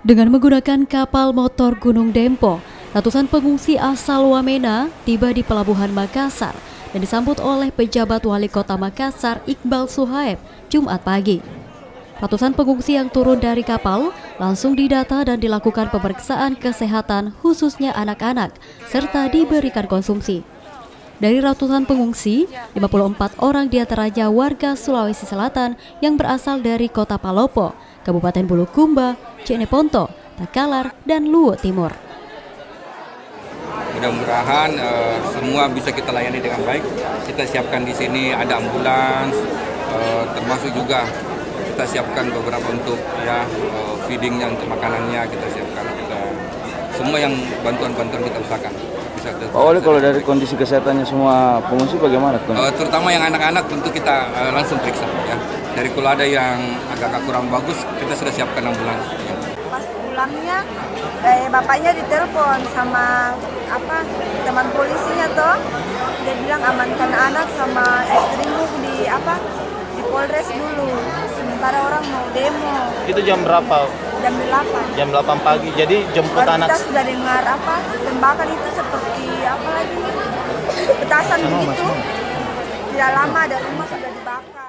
Dengan menggunakan kapal motor Gunung Dempo, ratusan pengungsi asal Wamena tiba di Pelabuhan Makassar dan disambut oleh pejabat Wali Kota Makassar Iqbal Suhaib Jumat pagi. Ratusan pengungsi yang turun dari kapal langsung didata dan dilakukan pemeriksaan kesehatan khususnya anak-anak serta diberikan konsumsi. Dari ratusan pengungsi, 54 orang diantaranya warga Sulawesi Selatan yang berasal dari Kota Palopo, Kabupaten Bulukumba, Jeneponto, Takalar, dan Luwu Timur. Mudah-mudahan semua bisa kita layani dengan baik. Kita siapkan di sini ada ambulans, termasuk juga kita siapkan beberapa untuk feedingnya, untuk makanannya kita siapkan. Semua yang bantuan-bantuan kita usahakan. Pak Wali, kalau dari kondisi kesehatannya semua pengungsi bagaimana? Terutama yang anak-anak tentu kita langsung periksa ya. Dari kalau ada yang agak kurang bagus, kita sudah siapkan ambulans. Ya. Pas pulangnya, bapaknya ditelepon sama teman polisinya toh, dia bilang amankan anak sama istrimu di Polres dulu. Sementara orang mau demo. Itu jam berapa? Jam 8. Jam 8 pagi. Jadi jemput baru anak. Kita sudah dengar tembakan itu seperti petasan begitu. Tidak lama ada rumah sudah dibakar.